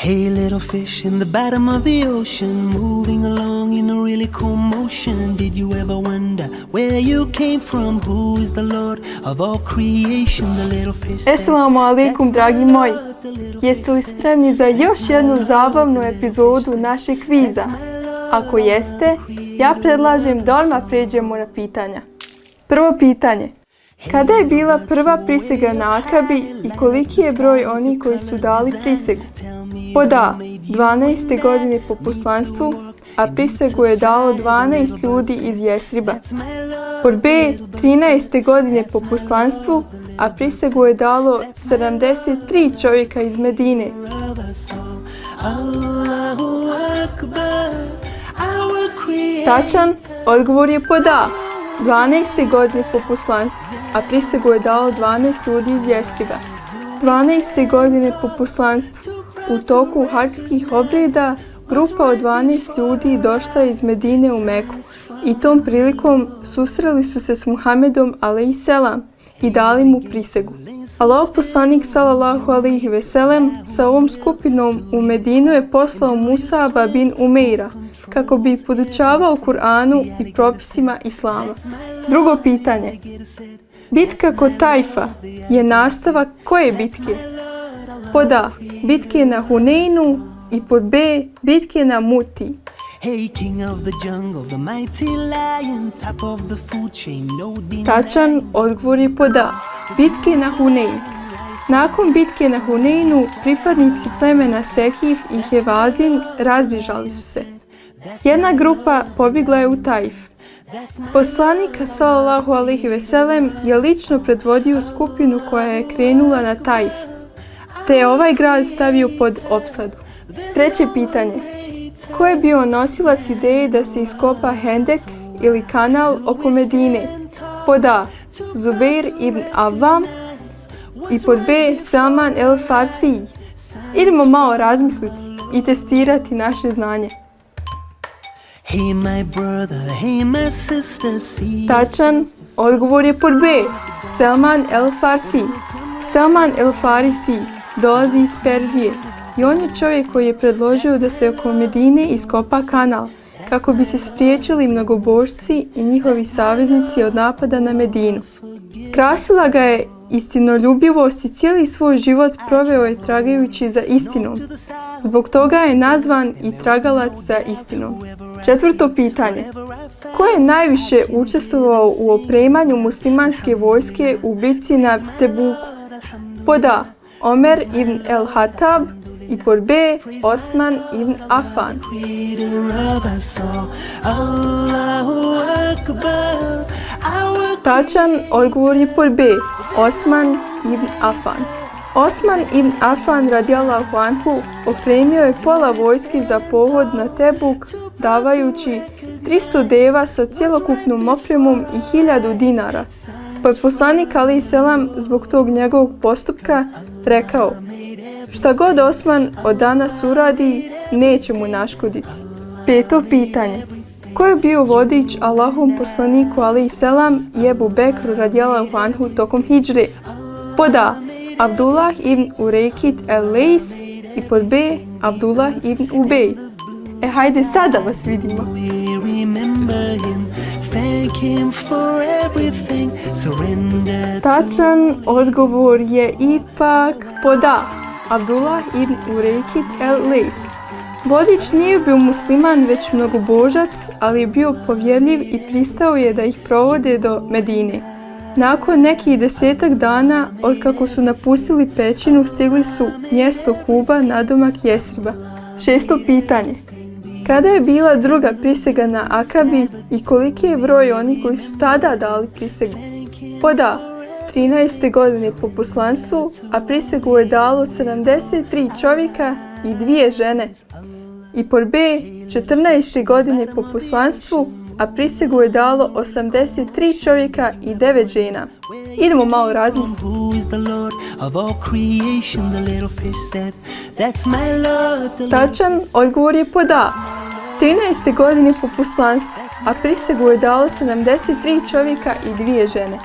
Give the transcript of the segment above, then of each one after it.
Hey, little fish in the bottom of the ocean, moving along in a really cool motion. Did you ever wonder where you came from? Who is the Lord of all creation? The little fish said, Assalamu alaikum, dragi moji. Jeste li spremni za još jednu zabavnu epizodu našeg kviza? Ako jeste, ja predlažem da odmah pređemo na pitanja. Prvo pitanje. Kada je bila prva prisega na Akabi i koliki je broj onih koji su dali prisegu? Pod A. 12. godine po poslanstvu, a prisegu je dalo 12 ljudi iz Jesriba. Pod B. 13. godine po poslanstvu, a prisegu je dalo 73 čovjeka iz Medine. Tačan odgovor je pod A. 12. godine po poslanstvu, a prisegu je dalo 12 ljudi iz Jesriba. 12. godine po poslanstvu, u toku hadžskih obreda, grupa od 12 ljudi došla iz Medine u Meku i tom prilikom susreli su se s Muhammedom a.s. i dali mu prisegu. Allahov poslanik s.a.v. sa ovom skupinom u Medinu je poslao Musaba bin Umeira kako bi podučavao Kur'anu i propisima Islama. Drugo pitanje. Bitka kod Tajfa je nastavak koje bitke? Pod A. Bitke na Huneinu i pod B. Bitke na Muti. Tačan odgovor je pod A. Bitke na Huneinu. Nakon bitke na Huneinu, pripadnici plemena Sekif i Hevazin razbježali su se. Jedna grupa pobjegla je u Tajf. Poslanik s.a.v. je lično predvodio skupinu koja je krenula na Tajf, te je ovaj grad stavio pod opsadu. Treće pitanje. Ko je bio nosilac ideje da se iskopa hendek ili kanal oko Medine? Pod A. Zubeir ibn Avvam i pod B. Salman el-Farsi. Idemo malo razmisliti i testirati naše znanje. Tačan odgovor je pod B. Salman el-Farsi. Salman el-Farisi dolazi iz Perzije i on je čovjek koji je predložio da se oko Medine iskopa kanal kako bi se spriječili mnogobožci i njihovi saveznici od napada na Medinu. Krasila ga je istinoljubivost i cijeli svoj život proveo je tragajući za istinom. Zbog toga je nazvan i tragalac za istinom. Četvrto pitanje. Ko je najviše učestvovao u opremanju muslimanske vojske u bitci na Tebuku? Pod A. Omer ibn el-Hatab i pod B. Osman ibn Affan. Tačan odgovor je pod B. Osman ibn Affan. Osman ibn Affan radijallahu anhu opremio je pola vojske za pohod na Tebuk davajući 300 deva sa cjelokupnom opremom i 1000 dinara. Pa je poslanik a.s. zbog tog njegovog postupka rekao: šta god Osman od danas uradi, neće mu naškoditi. Peto pitanje. Ko je bio vodič Allahovom poslaniku a.s. i Ebu Bekru radijallahu anhu tokom hidžre? Pod A. Abdullah ibn Ureikit el-Lejs i pod B. Abdullah ibn Ubej. Hajde sada vas vidimo. Tačan odgovor je ipak pod A. Abdullah ibn Ureikit el-Lejs. Vodič nije bio musliman već mnogobožac, ali je bio povjerljiv i pristao je da ih provode do Medine. Nakon nekih 10 dana otkako su napustili pećinu, stigli su mjesto Kuba nadomak Jesriba. Šesto pitanje. Kada je bila druga prisega na Akabi i koliki je broj onih koji su tada dali prisegu? Pod A. 13. godine po poslanstvu, a prisegu je dalo 73 čovjeka i 2 žene. I pod B. 14. godine po poslanstvu, a prisegu je dalo 83 čovjeka i 9 žena. Idemo malo razmisliti. Tačan odgovor je pod A. 13. godine po poslanstvu, a prisegu je dalo 73 čovjeka i 2 žene.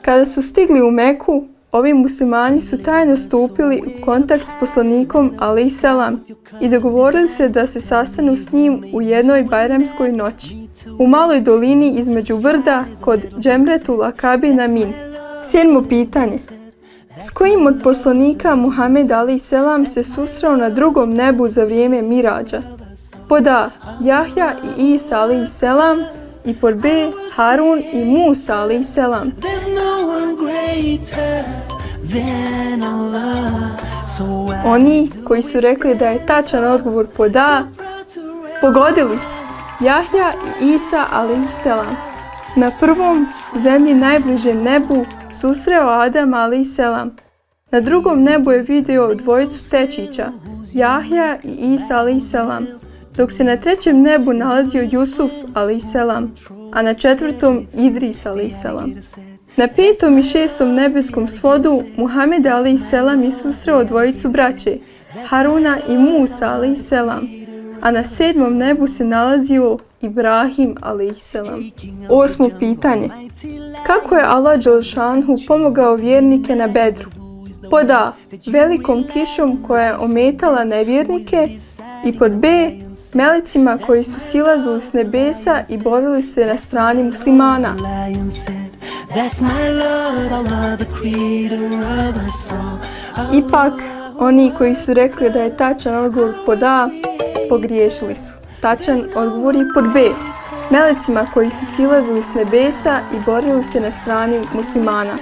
Kada su stigli u Meku, ovi muslimani su tajno stupili u kontakt s poslanikom alejselam i dogovorili se da se sastanu s njim u jednoj bajramskoj noći, u maloj dolini između brda kod Džemretul Akabe na Min. 7. pitanje. S kojim od poslanika Muhammed alejselam se susreo na drugom nebu za vrijeme Miradža? Pod A. Jahja i Isa alejselam i pod B. Harun i Musa alejselam. There's no one greater than Allah. So I Oni koji su rekli da je tačan odgovor pod A, pogodili su. Jahja i Isa alejselam. Na prvom, zemlji najbližem nebu, susreo Adam alejselam. Na drugom nebu je vidio dvojicu tečića, Jahja i Isa alejselam, dok se na trećem nebu nalazio Jusuf alejselam, a na četvrtom Idris alejselam. Na 5. i 6. nebeskom svodu Muhammed alejselam je susreo dvojicu braće, Haruna i Musa alejselam, a na 7. nebu se nalazio Ibrahim alejselam. 8. pitanje. Kako je Allah dželšanhu pomogao vjernike na Bedru? Pod A. Velikom kišom koja je ometala nevjernike i pod B. Melecima koji su silazili s nebesa i borili se na strani muslimana. lion said, that's my Lord, Allah, the creator of us all. Ipak, oni koji su rekli da je tačan odgovor pod A, pogriješili su. Tačan odgovor je pod B. Melecima koji su silazili s nebesa i borili se na strani muslimana.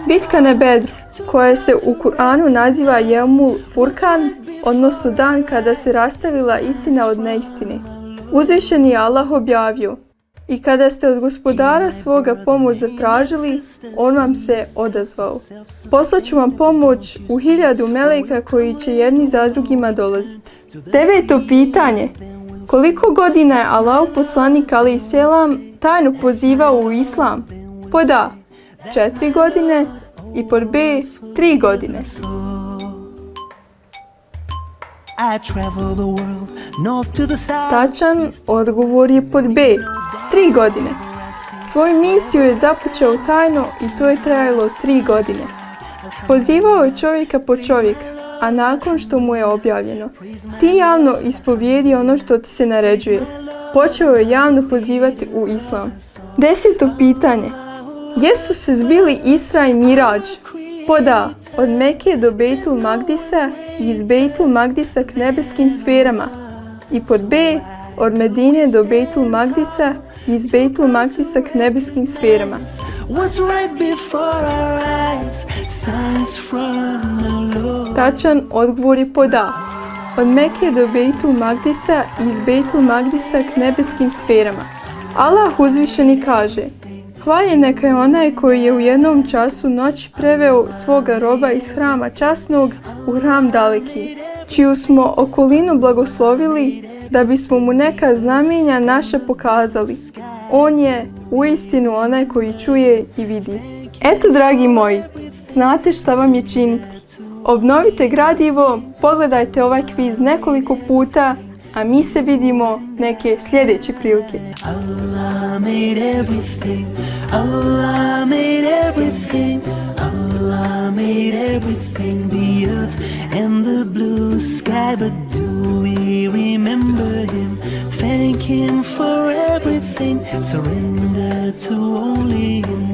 Bitka na Bedru, koja se u Kur'anu naziva Jevmul Furkan, odnosno dan kada se rastavila istina od neistine. Uzvišeni je Allah objavio: i kada ste od gospodara svoga pomoć zatražili, on vam se odazvao. Poslaću vam pomoć u 1000 meleka koji će jedni za drugima dolaziti. 9. pitanje. Koliko godina je Allahov poslanik alejselam tajno pozivao u islam? Pod A. 4 godine i pod B. 3 godine. I travel the world, north to the south. Tačan odgovor je pod B. 3 godine. Svoju misiju je započeo tajno i to je trajalo 3 godine. Pozivao je čovjeka po čovjeka, a nakon što mu je objavljeno: ti javno ispovijedi ono što ti se naređuje. Počeo je javno pozivati u islam. 10. pitanje. Gdje su se zbili Isra i Miradž? Pod A. Od Meke do Bejtul Magdisa i iz Bejtul Magdisa k nebeskim sferama. I pod B. Od Medine do Bejtul Magdisa i iz Bejtul Magdisa k nebeskim sferama. What's right before our eyes? Signs from our Lord. Tačan odgovor je pod A. Od Meke do Bejtul Magdisa i iz Bejtul Magdisa k nebeskim sferama. Allah uzvišeni kaže: hvaljen neka je onaj koji je u jednom času noći preveo svoga roba iz hrama časnog u hram daleki, čiju smo okolinu blagoslovili da bismo mu neka znamenja naša pokazali. On je uistinu onaj koji čuje i vidi. Eto, dragi moji, znate šta vam je činiti. Obnovite gradivo, pogledajte ovaj kviz nekoliko puta, a mi se vidimo neke sljedeće prilike. Allah made everything. Allah made everything. Allah made everything. The earth and the blue sky. But do we remember Him? Thank Him for everything. Surrender to only Him.